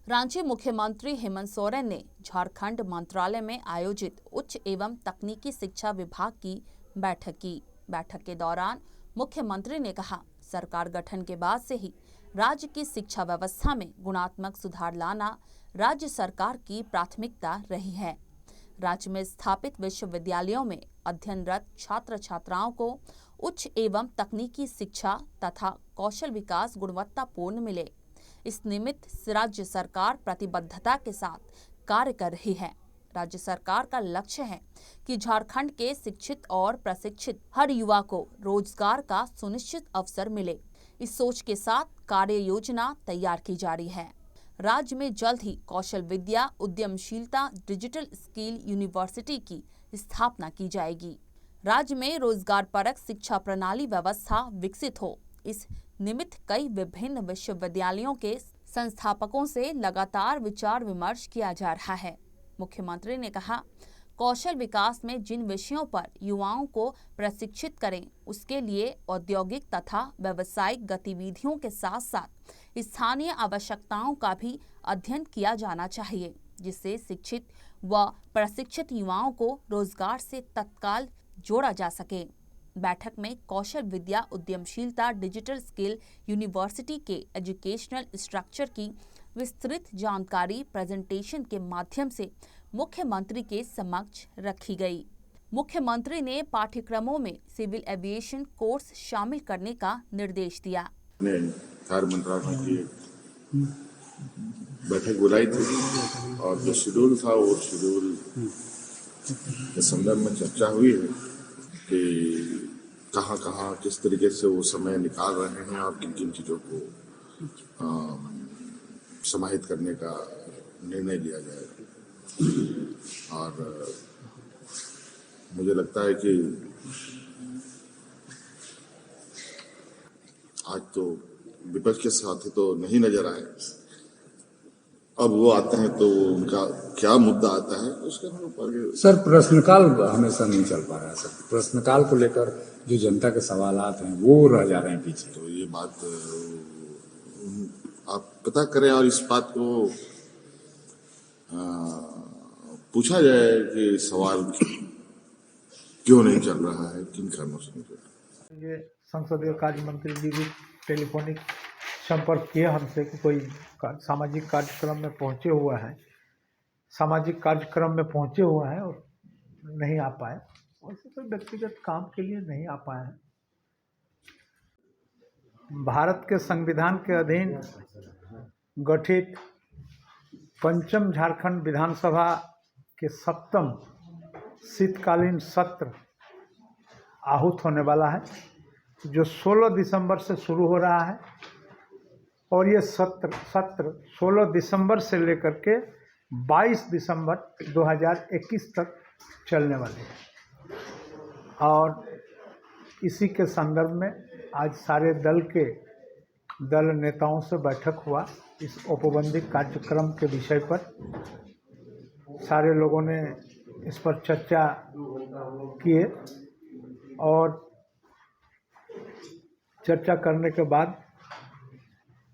रांची मुख्यमंत्री हेमंत सोरेन ने झारखंड मंत्रालय में आयोजित उच्च एवं तकनीकी शिक्षा विभाग की बैठक की। बैठक के दौरान मुख्यमंत्री ने कहा, सरकार गठन के बाद से ही राज्य की शिक्षा व्यवस्था में गुणात्मक सुधार लाना राज्य सरकार की प्राथमिकता रही है। राज्य में स्थापित विश्वविद्यालयों में अध्ययनरत छात्र छात्राओं को उच्च एवं तकनीकी शिक्षा तथा कौशल विकास गुणवत्तापूर्ण मिले, इस निमित्त राज्य सरकार प्रतिबद्धता के साथ कार्य कर रही है। राज्य सरकार का लक्ष्य है कि झारखंड के शिक्षित और प्रशिक्षित हर युवा को रोजगार का सुनिश्चित अवसर मिले। इस सोच के साथ कार्य योजना तैयार की जा रही है। राज्य में जल्द ही कौशल विद्या उद्यमशीलता डिजिटल स्किल यूनिवर्सिटी की स्थापना की जाएगी। राज्य में रोजगार परक शिक्षा प्रणाली व्यवस्था विकसित हो, इस निमित्त कई विभिन्न विश्वविद्यालयों के संस्थापकों से लगातार विचार विमर्श किया जा रहा है। मुख्यमंत्री ने कहा, कौशल विकास में जिन विषयों पर युवाओं को प्रशिक्षित करें, उसके लिए औद्योगिक तथा व्यावसायिक गतिविधियों के साथ साथ स्थानीय आवश्यकताओं का भी अध्ययन किया जाना चाहिए, जिससे शिक्षित व प्रशिक्षित युवाओं को रोजगार से तत्काल जोड़ा जा सके। बैठक में कौशल विद्या उद्यमशीलता डिजिटल स्किल यूनिवर्सिटी के एजुकेशनल स्ट्रक्चर की विस्तृत जानकारी प्रेजेंटेशन के माध्यम से मुख्यमंत्री के समक्ष रखी गई। मुख्यमंत्री ने पाठ्यक्रमों में सिविल एविएशन कोर्स शामिल करने का निर्देश दिया। कार्य मंत्रालय की बैठक बुलाई थी और जो शेड्यूल था वो शेड्यूल के संदर्भ में चर्चा हुई है कि कहाँ किस तरीके से वो समय निकाल रहे हैं और किन किन चीज़ों को समाहित करने का निर्णय लिया जाएगा। और मुझे लगता है कि आज तो विपक्ष के साथी तो नहीं नजर आए, अब वो आते हैं तो उनका क्या मुद्दा आता है उसके ऊपर। सर, प्रश्नकाल हमेशा नहीं चल पा रहा है सर। प्रश्नकाल को लेकर जो जनता के सवालात हैं वो रह जा रहे हैं पीछे। तो ये बात आप पता करें और इस बात को पूछा जाए कि सवाल क्यों नहीं चल रहा है, किन कारणों से नहीं चल रहा है। ये संसदीय कार्य मंत्री जी भी टेलीफोनिक संपर्क किए हमसे कि कोई सामाजिक कार्यक्रम में पहुंचे हुआ है, सामाजिक कार्यक्रम में पहुंचे हुआ है और नहीं आ पाए, वैसे कोई व्यक्तिगत काम के लिए नहीं आ पाए हैं। भारत के संविधान के अधीन गठित पंचम झारखंड विधानसभा के 7वें शीतकालीन सत्र आहूत होने वाला है, जो 16 दिसंबर से शुरू हो रहा है और ये सत्र 16 दिसंबर से लेकर के 22 दिसंबर 2021 तक चलने वाले हैं। और इसी के संदर्भ में आज सारे दल नेताओं से बैठक हुआ। इस औपबंधिक कार्यक्रम के विषय पर सारे लोगों ने इस पर चर्चा किए और चर्चा करने के बाद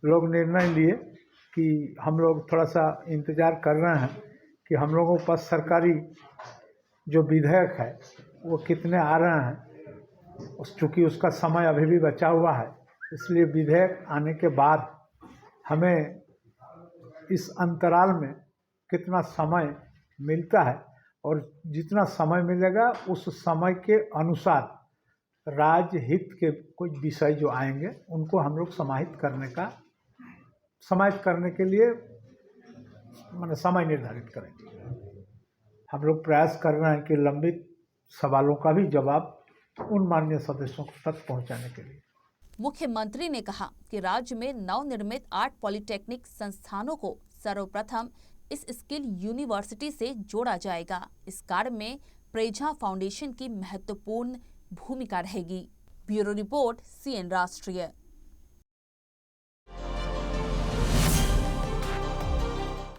लोग निर्णय लिए कि हम लोग थोड़ा सा इंतज़ार कर रहे हैं कि हम लोगों के पास सरकारी जो विधेयक है वो कितने आ रहे हैं। चूँकि उसका समय अभी भी बचा हुआ है, इसलिए विधेयक आने के बाद हमें इस अंतराल में कितना समय मिलता है और जितना समय मिलेगा उस समय के अनुसार राज्य हित के कुछ विषय जो आएंगे उनको हम लोग समाहित करने के लिए माने समय निर्धारित करेंगे। हम लोग प्रयास कर रहे हैं कि लंबित सवालों का भी जवाब उन माननीय सदस्यों तक पहुंचाने के लिए। मुख्यमंत्री ने कहा कि राज्य में नवनिर्मित 8 पॉलिटेक्निक संस्थानों को सर्वप्रथम इस स्किल यूनिवर्सिटी से जोड़ा जाएगा। इस कार्य में प्रेझा फाउंडेशन की महत्वपूर्ण भूमिका रहेगी। ब्यूरो रिपोर्ट, CN राष्ट्रीय।